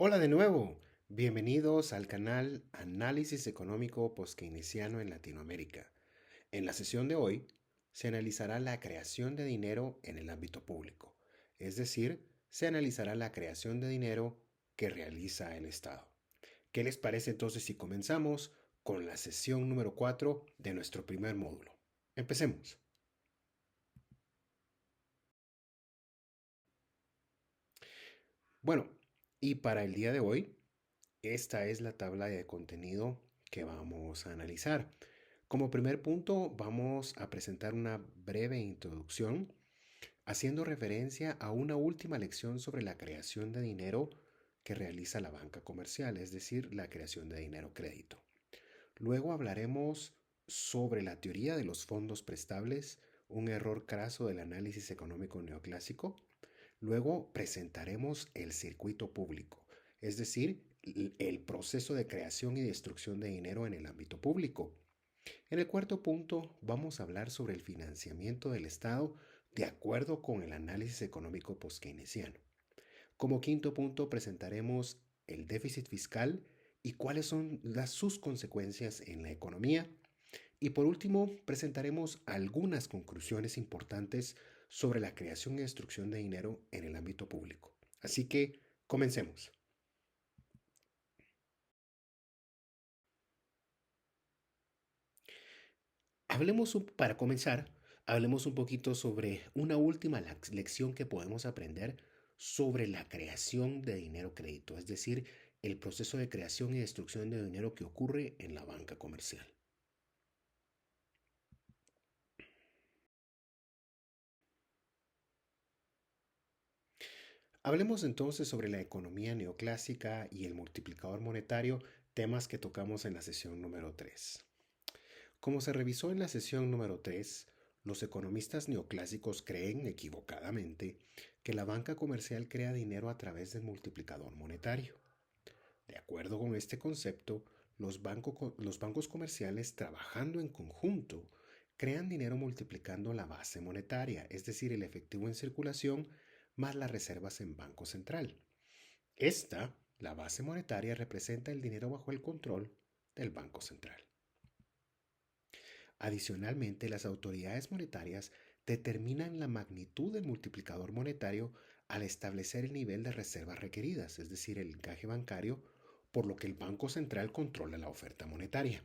Hola de nuevo, bienvenidos al canal Análisis Económico Postkeynesiano en Latinoamérica. En la sesión de hoy se analizará la creación de dinero en el ámbito público, es decir, se analizará la creación de dinero que realiza el Estado. ¿Qué les parece entonces si comenzamos con la sesión número 4 de nuestro primer módulo? Empecemos. Bueno, y para el día de hoy, esta es la tabla de contenido que vamos a analizar. Como primer punto, vamos a presentar una breve introducción haciendo referencia a una última lección sobre la creación de dinero que realiza la banca comercial, es decir, la creación de dinero crédito. Luego hablaremos sobre la teoría de los fondos prestables, un error craso del análisis económico neoclásico. Luego presentaremos el circuito público, es decir, el proceso de creación y destrucción de dinero en el ámbito público. En el cuarto punto vamos a hablar sobre el financiamiento del Estado de acuerdo con el análisis económico post-keynesiano. Como quinto punto presentaremos el déficit fiscal y cuáles son sus consecuencias en la economía. Y por último, presentaremos algunas conclusiones importantes sobre la creación y destrucción de dinero en el ámbito público. Así que, comencemos. Para comenzar, hablemos un poquito sobre una última lección que podemos aprender sobre la creación de dinero crédito, es decir, el proceso de creación y destrucción de dinero que ocurre en la banca comercial. Hablemos entonces sobre la economía neoclásica y el multiplicador monetario, temas que tocamos en la sesión número 3. Como se revisó en la sesión número 3, los economistas neoclásicos creen equivocadamente que la banca comercial crea dinero a través del multiplicador monetario. De acuerdo con este concepto, los bancos comerciales trabajando en conjunto crean dinero multiplicando la base monetaria, es decir, el efectivo en circulación más las reservas en Banco Central. La base monetaria, representa el dinero bajo el control del Banco Central. Adicionalmente, las autoridades monetarias determinan la magnitud del multiplicador monetario al establecer el nivel de reservas requeridas, es decir, el encaje bancario, por lo que el Banco Central controla la oferta monetaria.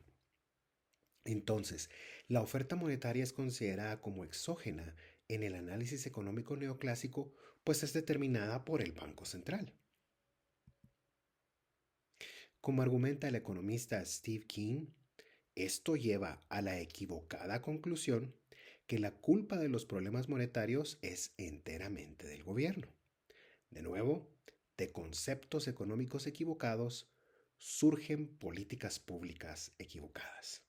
Entonces, la oferta monetaria es considerada como exógena en el análisis económico neoclásico, pues es determinada por el Banco Central. Como argumenta el economista Steve King, esto lleva a la equivocada conclusión que la culpa de los problemas monetarios es enteramente del gobierno. De nuevo, de conceptos económicos equivocados surgen políticas públicas equivocadas.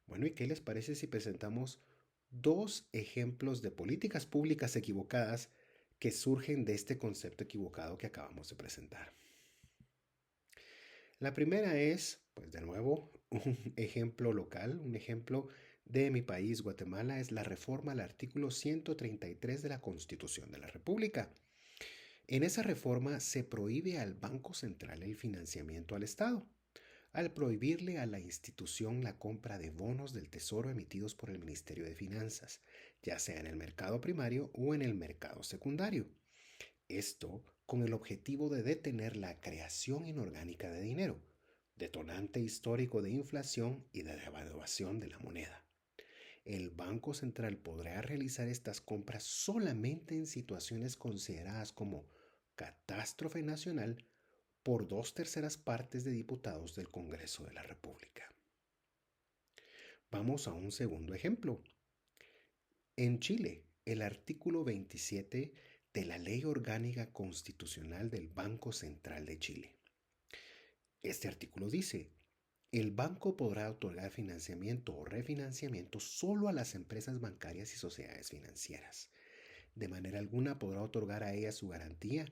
Bueno, ¿y qué les parece si presentamos dos ejemplos de políticas públicas equivocadas que surgen de este concepto equivocado que acabamos de presentar? La primera es, pues de nuevo, un ejemplo local, un ejemplo de mi país, Guatemala, es la reforma al artículo 133 de la Constitución de la República. En esa reforma se prohíbe al Banco Central el financiamiento al Estado, al prohibirle a la institución la compra de bonos del Tesoro emitidos por el Ministerio de Finanzas, ya sea en el mercado primario o en el mercado secundario. Esto con el objetivo de detener la creación inorgánica de dinero, detonante histórico de inflación y de devaluación de la moneda. El Banco Central podrá realizar estas compras solamente en situaciones consideradas como catástrofe nacional por 2/3 de diputados del Congreso de la República. Vamos a un segundo ejemplo. En Chile, el artículo 27 de la Ley Orgánica Constitucional del Banco Central de Chile. Este artículo dice: el banco podrá otorgar financiamiento o refinanciamiento solo a las empresas bancarias y sociedades financieras. De manera alguna podrá otorgar a ellas su garantía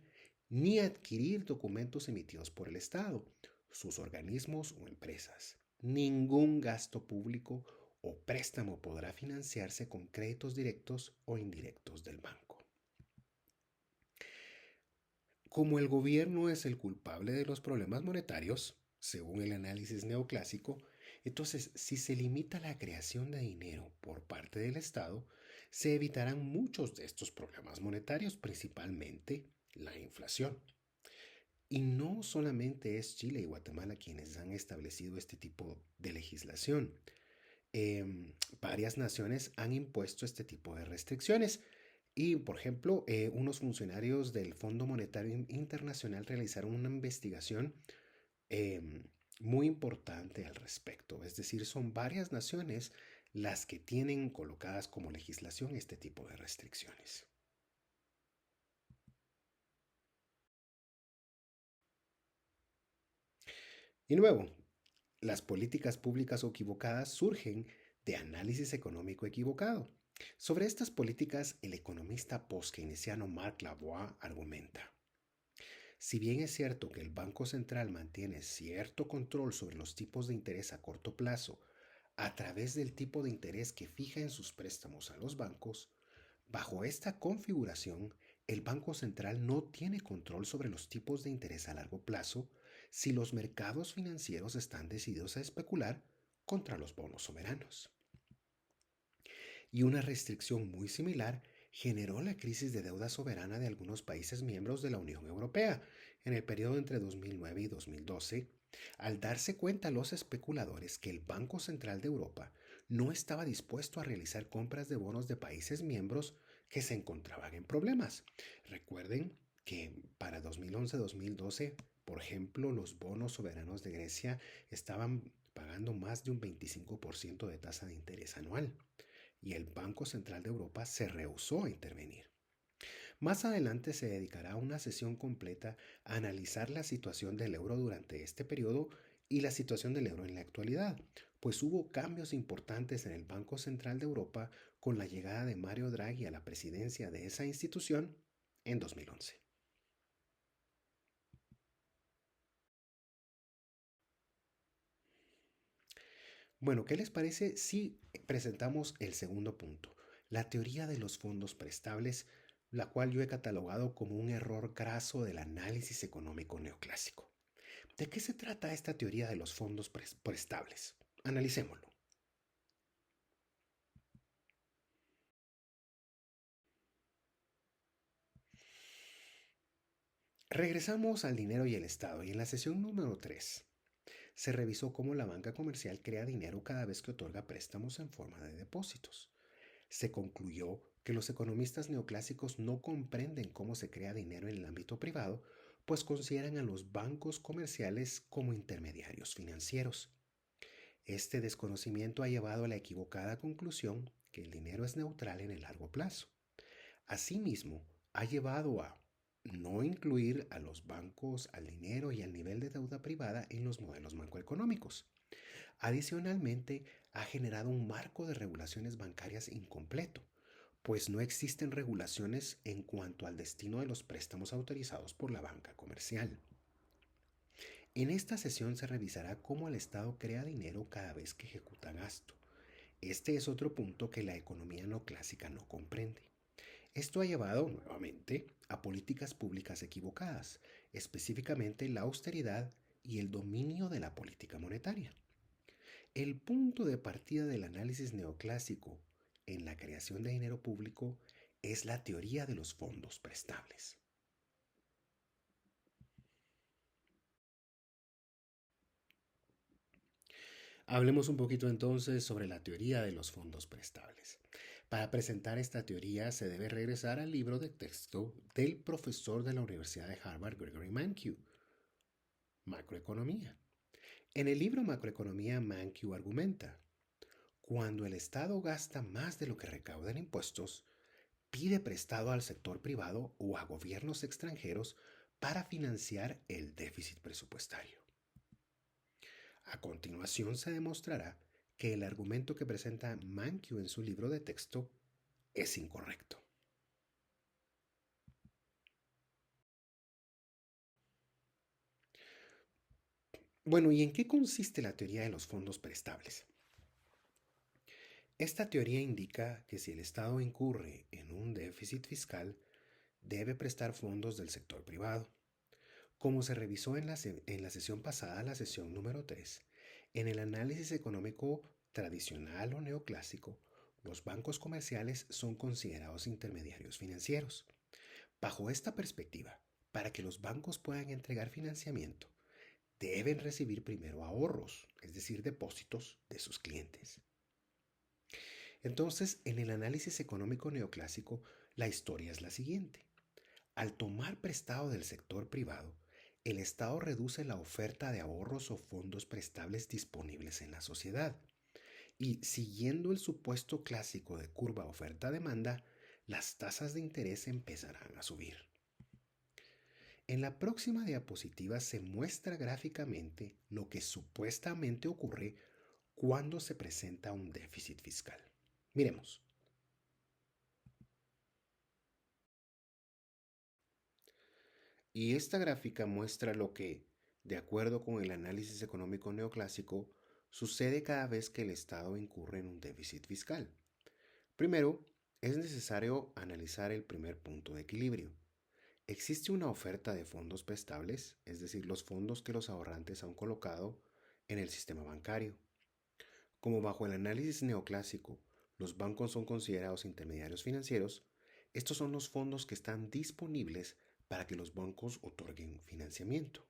ni adquirir documentos emitidos por el Estado, sus organismos o empresas. Ningún gasto público o préstamo podrá financiarse con créditos directos o indirectos del banco. Como el gobierno es el culpable de los problemas monetarios, según el análisis neoclásico, entonces si se limita la creación de dinero por parte del Estado, se evitarán muchos de estos problemas monetarios, principalmente la inflación. Y no solamente es Chile y Guatemala quienes han establecido este tipo de legislación. Varias naciones han impuesto este tipo de restricciones. Y, por ejemplo, unos funcionarios del Fondo Monetario Internacional realizaron una investigación em, muy importante al respecto. Es decir, son varias naciones las que tienen colocadas como legislación este tipo de restricciones. Y nuevo, las políticas públicas equivocadas surgen de análisis económico equivocado. Sobre estas políticas, el economista post-keynesiano Mark Lavoie argumenta: si bien es cierto que el Banco Central mantiene cierto control sobre los tipos de interés a corto plazo a través del tipo de interés que fija en sus préstamos a los bancos, bajo esta configuración, el Banco Central no tiene control sobre los tipos de interés a largo plazo si los mercados financieros están decididos a especular contra los bonos soberanos. Y una restricción muy similar generó la crisis de deuda soberana de algunos países miembros de la Unión Europea en el periodo entre 2009 y 2012, al darse cuenta los especuladores que el Banco Central de Europa no estaba dispuesto a realizar compras de bonos de países miembros que se encontraban en problemas. Recuerden que para 2011-2012, por ejemplo, los bonos soberanos de Grecia estaban pagando más de un 25% de tasa de interés anual y el Banco Central de Europa se rehusó a intervenir. Más adelante se dedicará una sesión completa a analizar la situación del euro durante este periodo y la situación del euro en la actualidad, pues hubo cambios importantes en el Banco Central de Europa con la llegada de Mario Draghi a la presidencia de esa institución en 2011. Bueno, ¿qué les parece si presentamos el segundo punto? La teoría de los fondos prestables, la cual yo he catalogado como un error graso del análisis económico neoclásico. ¿De qué se trata esta teoría de los fondos prestables? Analicémoslo. Regresamos al dinero y el Estado y en la sesión número 3 se revisó cómo la banca comercial crea dinero cada vez que otorga préstamos en forma de depósitos. Se concluyó que los economistas neoclásicos no comprenden cómo se crea dinero en el ámbito privado, pues consideran a los bancos comerciales como intermediarios financieros. Este desconocimiento ha llevado a la equivocada conclusión que el dinero es neutral en el largo plazo. Asimismo, ha llevado a no incluir a los bancos, al dinero y al nivel de deuda privada en los modelos macroeconómicos. Adicionalmente, ha generado un marco de regulaciones bancarias incompleto, pues no existen regulaciones en cuanto al destino de los préstamos autorizados por la banca comercial. En esta sesión se revisará cómo el Estado crea dinero cada vez que ejecuta gasto. Este es otro punto que la economía no clásica no comprende. Esto ha llevado nuevamente a políticas públicas equivocadas, específicamente la austeridad y el dominio de la política monetaria. El punto de partida del análisis neoclásico en la creación de dinero público es la teoría de los fondos prestables. Hablemos un poquito entonces sobre la teoría de los fondos prestables. Para presentar esta teoría se debe regresar al libro de texto del profesor de la Universidad de Harvard, Gregory Mankiw, Macroeconomía. En el libro Macroeconomía, Mankiw argumenta: cuando el Estado gasta más de lo que recauda en impuestos, pide prestado al sector privado o a gobiernos extranjeros para financiar el déficit presupuestario. A continuación se demostrará que el argumento que presenta Mankiw en su libro de texto es incorrecto. Bueno, ¿y en qué consiste la teoría de los fondos prestables? Esta teoría indica que si el Estado incurre en un déficit fiscal, debe prestar fondos del sector privado. Como se revisó en la sesión pasada, la sesión número 3, en el análisis económico tradicional o neoclásico, los bancos comerciales son considerados intermediarios financieros. Bajo esta perspectiva, para que los bancos puedan entregar financiamiento, deben recibir primero ahorros, es decir, depósitos de sus clientes. Entonces, en el análisis económico neoclásico, la historia es la siguiente. Al tomar prestado del sector privado, el Estado reduce la oferta de ahorros o fondos prestables disponibles en la sociedad. Y siguiendo el supuesto clásico de curva oferta-demanda, las tasas de interés empezarán a subir. En la próxima diapositiva se muestra gráficamente lo que supuestamente ocurre cuando se presenta un déficit fiscal. Miremos. Y esta gráfica muestra lo que, de acuerdo con el análisis económico neoclásico, sucede cada vez que el Estado incurre en un déficit fiscal. Primero, es necesario analizar el primer punto de equilibrio. Existe una oferta de fondos prestables, es decir, los fondos que los ahorrantes han colocado en el sistema bancario. Como bajo el análisis neoclásico, los bancos son considerados intermediarios financieros, estos son los fondos que están disponibles para que los bancos otorguen financiamiento.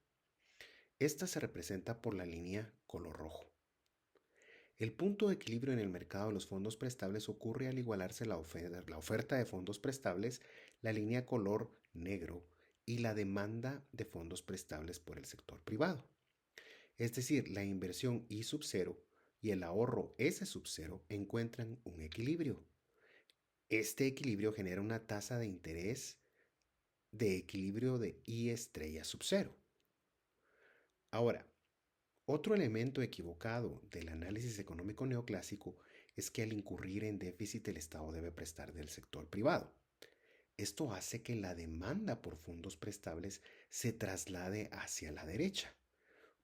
Esta se representa por la línea color rojo. El punto de equilibrio en el mercado de los fondos prestables ocurre al igualarse la oferta de fondos prestables, la línea color negro, y la demanda de fondos prestables por el sector privado. Es decir, la inversión I sub 0 y el ahorro S sub 0 encuentran un equilibrio. Este equilibrio genera una tasa de interés de equilibrio de I estrella sub 0. Ahora, otro elemento equivocado del análisis económico neoclásico es que al incurrir en déficit el Estado debe prestar del sector privado. Esto hace que la demanda por fondos prestables se traslade hacia la derecha,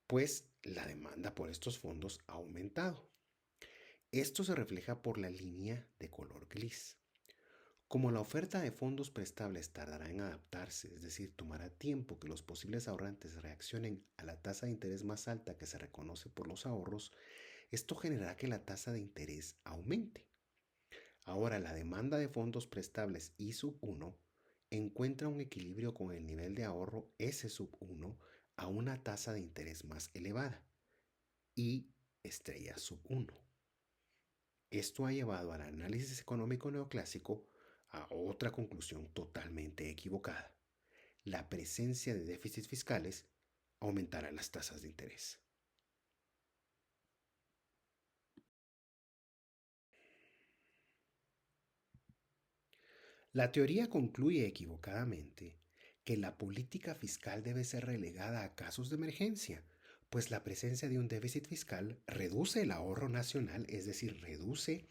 pues la demanda por estos fondos ha aumentado. Esto se refleja por la línea de color gris. Como la oferta de fondos prestables tardará en adaptarse, es decir, tomará tiempo que los posibles ahorrantes reaccionen a la tasa de interés más alta que se reconoce por los ahorros, esto generará que la tasa de interés aumente. Ahora, la demanda de fondos prestables I sub 1 encuentra un equilibrio con el nivel de ahorro S sub 1 a una tasa de interés más elevada, I estrella sub 1. Esto ha llevado al análisis económico neoclásico a otra conclusión totalmente equivocada. La presencia de déficits fiscales aumentará las tasas de interés. La teoría concluye equivocadamente que la política fiscal debe ser relegada a casos de emergencia, pues la presencia de un déficit fiscal reduce el ahorro nacional, es decir, reduce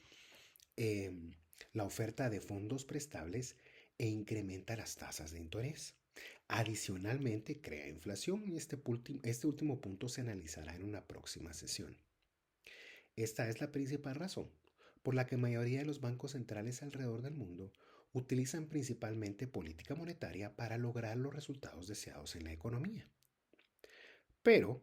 la oferta de fondos prestables e incrementa las tasas de interés. Adicionalmente, crea inflación y este último punto se analizará en una próxima sesión. Esta es la principal razón por la que la mayoría de los bancos centrales alrededor del mundo utilizan principalmente política monetaria para lograr los resultados deseados en la economía. Pero,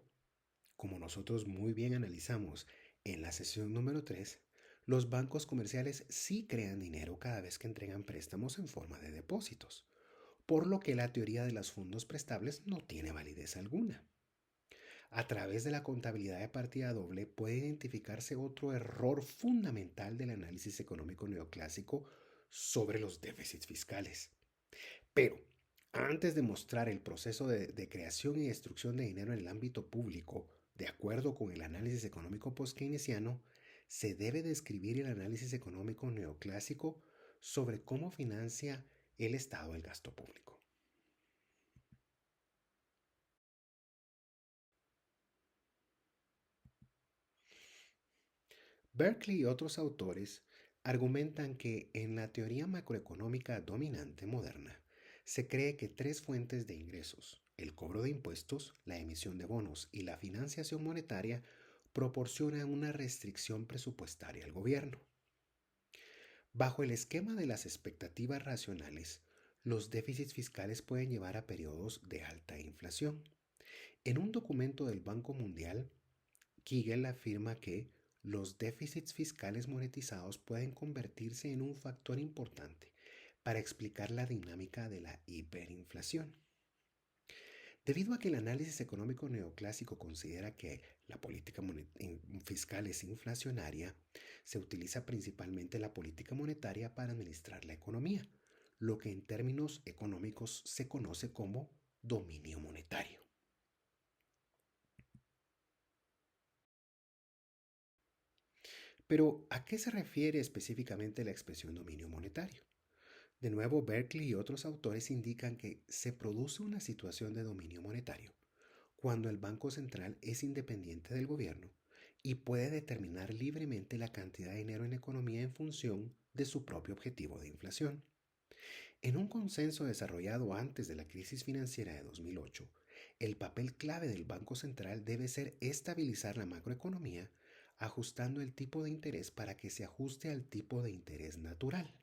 como nosotros muy bien analizamos en la sesión número 3, los bancos comerciales sí crean dinero cada vez que entregan préstamos en forma de depósitos, por lo que la teoría de los fondos prestables no tiene validez alguna. A través de la contabilidad de partida doble puede identificarse otro error fundamental del análisis económico neoclásico sobre los déficits fiscales. Pero, antes de mostrar el proceso de creación y destrucción de dinero en el ámbito público, de acuerdo con el análisis económico post-keynesiano, se debe describir el análisis económico neoclásico sobre cómo financia el Estado el gasto público. Berkeley y otros autores argumentan que en la teoría macroeconómica dominante moderna se cree que tres fuentes de ingresos, el cobro de impuestos, la emisión de bonos y la financiación monetaria, proporcionan una restricción presupuestaria al gobierno. Bajo el esquema de las expectativas racionales, los déficits fiscales pueden llevar a periodos de alta inflación. En un documento del Banco Mundial, Kigel afirma que los déficits fiscales monetizados pueden convertirse en un factor importante para explicar la dinámica de la hiperinflación. Debido a que el análisis económico neoclásico considera que la política fiscal es inflacionaria, se utiliza principalmente la política monetaria para administrar la economía, lo que en términos económicos se conoce como dominio monetario. Pero, ¿a qué se refiere específicamente la expresión dominio monetario? De nuevo, Berkeley y otros autores indican que se produce una situación de dominio monetario cuando el Banco Central es independiente del gobierno y puede determinar libremente la cantidad de dinero en la economía en función de su propio objetivo de inflación. En un consenso desarrollado antes de la crisis financiera de 2008, el papel clave del Banco Central debe ser estabilizar la macroeconomía, ajustando el tipo de interés para que se ajuste al tipo de interés natural,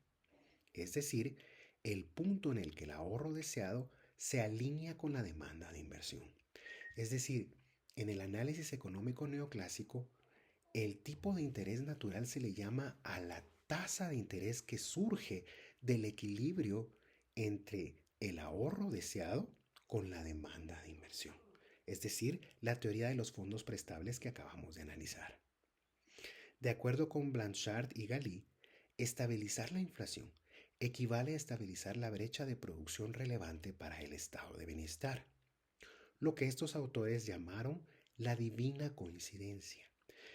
es decir, el punto en el que el ahorro deseado se alinea con la demanda de inversión. Es decir, en el análisis económico neoclásico, el tipo de interés natural se le llama a la tasa de interés que surge del equilibrio entre el ahorro deseado con la demanda de inversión. Es decir, la teoría de los fondos prestables que acabamos de analizar. De acuerdo con Blanchard y Galí, estabilizar la inflación equivale a estabilizar la brecha de producción relevante para el estado de bienestar, lo que estos autores llamaron la divina coincidencia.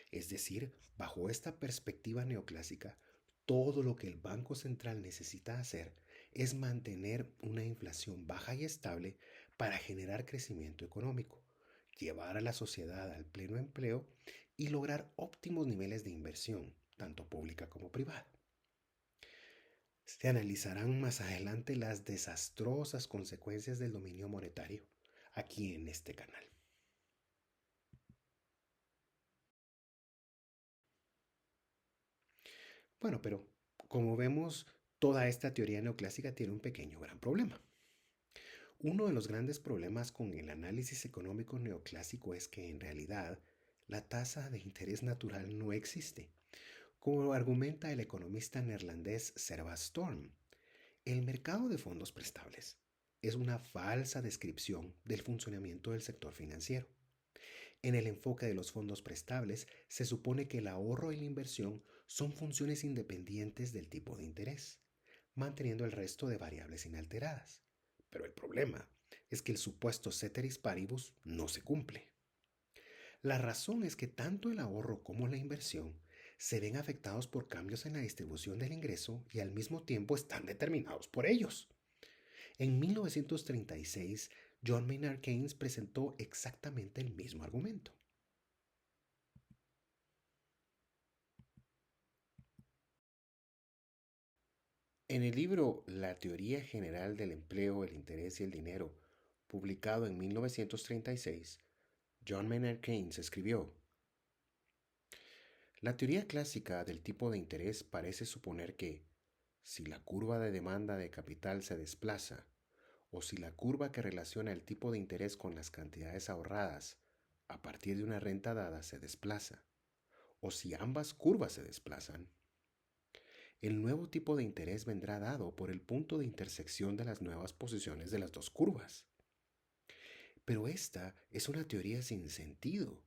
Es decir, bajo esta perspectiva neoclásica, todo lo que el Banco Central necesita hacer es mantener una inflación baja y estable para generar crecimiento económico, llevar a la sociedad al pleno empleo y lograr óptimos niveles de inversión, tanto pública como privada. Se analizarán más adelante las desastrosas consecuencias del dominio monetario aquí en este canal. Bueno, pero como vemos, toda esta teoría neoclásica tiene un pequeño gran problema. Uno de los grandes problemas con el análisis económico neoclásico es que en realidad la tasa de interés natural no existe. Como argumenta el economista neerlandés Servaas Storm, el mercado de fondos prestables es una falsa descripción del funcionamiento del sector financiero. En el enfoque de los fondos prestables, se supone que el ahorro y la inversión son funciones independientes del tipo de interés, manteniendo el resto de variables inalteradas. Pero el problema es que el supuesto ceteris paribus no se cumple. La razón es que tanto el ahorro como la inversión se ven afectados por cambios en la distribución del ingreso y al mismo tiempo están determinados por ellos. En 1936, John Maynard Keynes presentó exactamente el mismo argumento. En el libro La teoría general del empleo, el interés y el dinero, publicado en 1936, John Maynard Keynes escribió: la teoría clásica del tipo de interés parece suponer que, si la curva de demanda de capital se desplaza, o si la curva que relaciona el tipo de interés con las cantidades ahorradas a partir de una renta dada se desplaza, o si ambas curvas se desplazan, el nuevo tipo de interés vendrá dado por el punto de intersección de las nuevas posiciones de las dos curvas. Pero esta es una teoría sin sentido,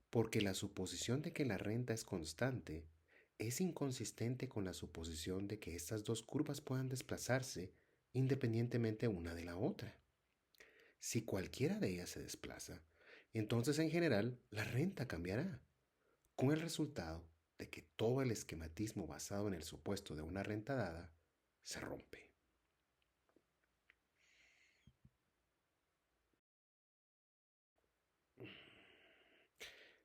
porque la suposición de que la renta es constante es inconsistente con la suposición de que estas dos curvas puedan desplazarse independientemente una de la otra. Si cualquiera de ellas se desplaza, entonces en general la renta cambiará, con el resultado de que todo el esquematismo basado en el supuesto de una renta dada se rompe.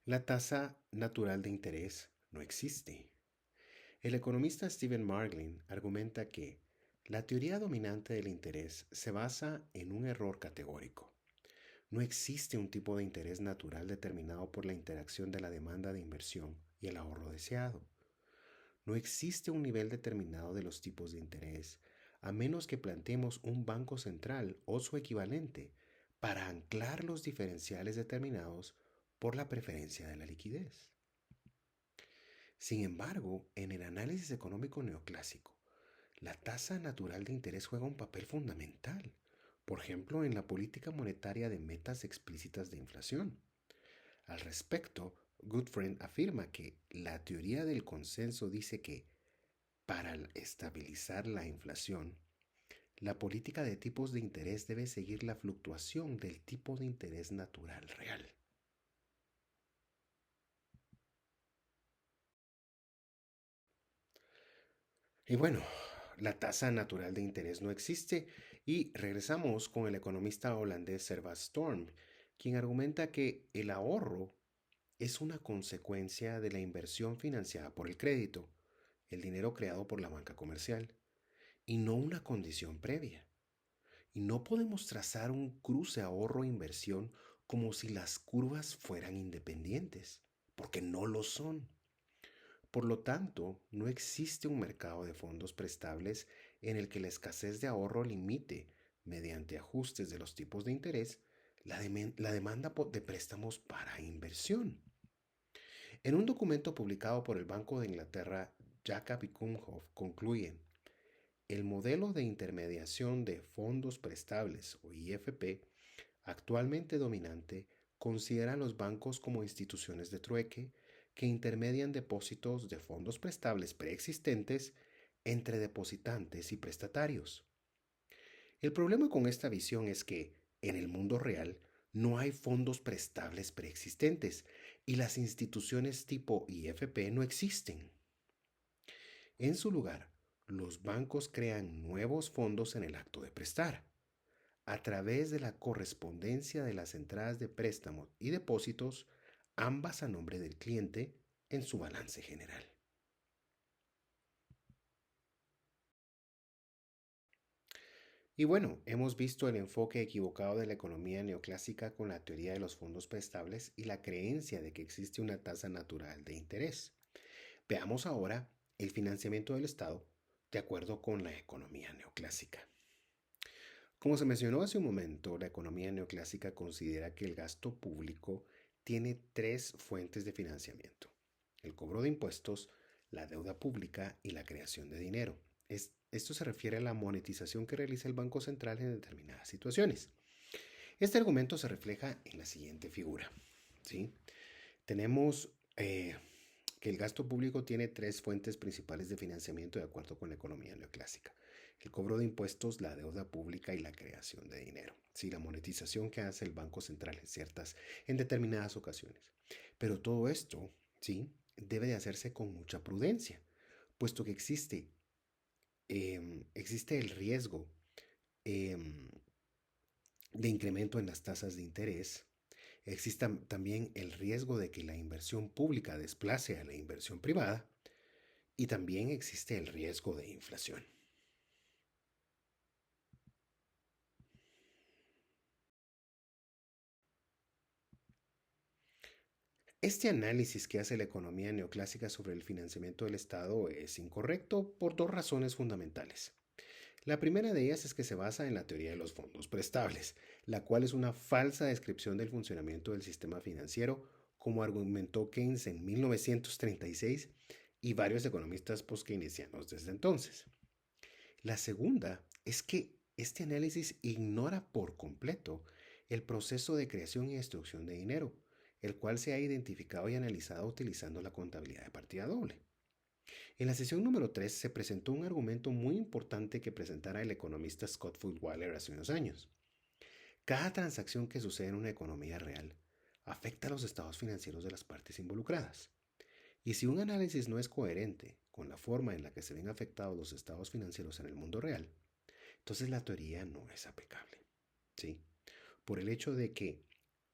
La tasa natural de interés no existe. El economista Stephen Marglin argumenta que la teoría dominante del interés se basa en un error categórico. No existe un tipo de interés natural determinado por la interacción de la demanda de inversión y el ahorro deseado. No existe un nivel determinado de los tipos de interés, a menos que planteemos un banco central o su equivalente para anclar los diferenciales determinados por la preferencia de la liquidez. Sin embargo, en el análisis económico neoclásico, la tasa natural de interés juega un papel fundamental, por ejemplo, en la política monetaria de metas explícitas de inflación. Al respecto, Goodfriend afirma que la teoría del consenso dice que para estabilizar la inflación, la política de tipos de interés debe seguir la fluctuación del tipo de interés natural real. Y bueno, la tasa natural de interés no existe y regresamos con el economista holandés Servas Storm, quien argumenta que el ahorro es una consecuencia de la inversión financiada por el crédito, el dinero creado por la banca comercial, y no una condición previa. Y no podemos trazar un cruce ahorro-inversión como si las curvas fueran independientes, porque no lo son. Por lo tanto, no existe un mercado de fondos prestables en el que la escasez de ahorro limite, mediante ajustes de los tipos de interés, la demanda de préstamos para inversión. En un documento publicado por el Banco de Inglaterra, Jacob y Kumhoff concluyen: el modelo de intermediación de fondos prestables o IFP actualmente dominante considera a los bancos como instituciones de trueque que intermedian depósitos de fondos prestables preexistentes entre depositantes y prestatarios. El problema con esta visión es que, en el mundo real, no hay fondos prestables preexistentes y las instituciones tipo IFP no existen. En su lugar, los bancos crean nuevos fondos en el acto de prestar, a través de la correspondencia de las entradas de préstamos y depósitos, ambas a nombre del cliente en su balance general. Y bueno, hemos visto el enfoque equivocado de la economía neoclásica con la teoría de los fondos prestables y la creencia de que existe una tasa natural de interés. Veamos ahora el financiamiento del Estado de acuerdo con la economía neoclásica. Como se mencionó hace un momento, la economía neoclásica considera que el gasto público tiene tres fuentes de financiamiento: el cobro de impuestos, la deuda pública y la creación de dinero. Esto se refiere a la monetización que realiza el Banco Central en determinadas situaciones. Este argumento se refleja en la siguiente figura. ¿Sí? Tenemos que el gasto público tiene tres fuentes principales de financiamiento de acuerdo con la economía neoclásica: el cobro de impuestos, la deuda pública y la creación de dinero. Sí, la monetización que hace el Banco Central en determinadas ocasiones. Pero todo esto, sí, debe de hacerse con mucha prudencia, puesto que existe el riesgo em, de incremento en las tasas de interés. Existe también el riesgo de que la inversión pública desplace a la inversión privada y también existe el riesgo de inflación. Este análisis que hace la economía neoclásica sobre el financiamiento del Estado es incorrecto por dos razones fundamentales. La primera de ellas es que se basa en la teoría de los fondos prestables, la cual es una falsa descripción del funcionamiento del sistema financiero, como argumentó Keynes en 1936 y varios economistas post-keynesianos desde entonces. La segunda es que este análisis ignora por completo el proceso de creación y destrucción de dinero, el cual se ha identificado y analizado utilizando la contabilidad de partida doble. En la sesión número 3 se presentó un argumento muy importante que presentara el economista Scott Furtwängler hace unos años. Cada transacción que sucede en una economía real afecta a los estados financieros de las partes involucradas. Y si un análisis no es coherente con la forma en la que se ven afectados los estados financieros en el mundo real, entonces la teoría no es aplicable. ¿Sí? Por el hecho de que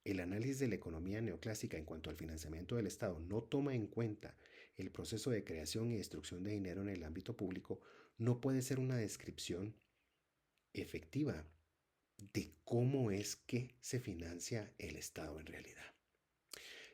el análisis de la economía neoclásica en cuanto al financiamiento del Estado no toma en cuenta el proceso de creación y destrucción de dinero en el ámbito público, no puede ser una descripción efectiva de cómo es que se financia el Estado en realidad.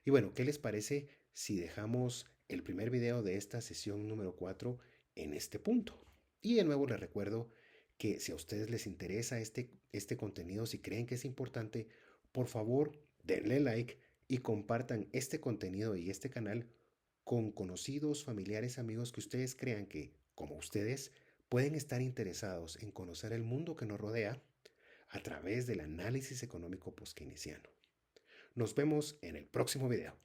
Y bueno, ¿qué les parece si dejamos el primer video de esta sesión número 4 en este punto. Y de nuevo les recuerdo que si a ustedes les interesa este contenido, si creen que es importante, por favor denle like y compartan este contenido y este canal con conocidos, familiares, amigos que ustedes crean que, como ustedes, pueden estar interesados en conocer el mundo que nos rodea a través del análisis económico post-keynesiano. Nos vemos en el próximo video.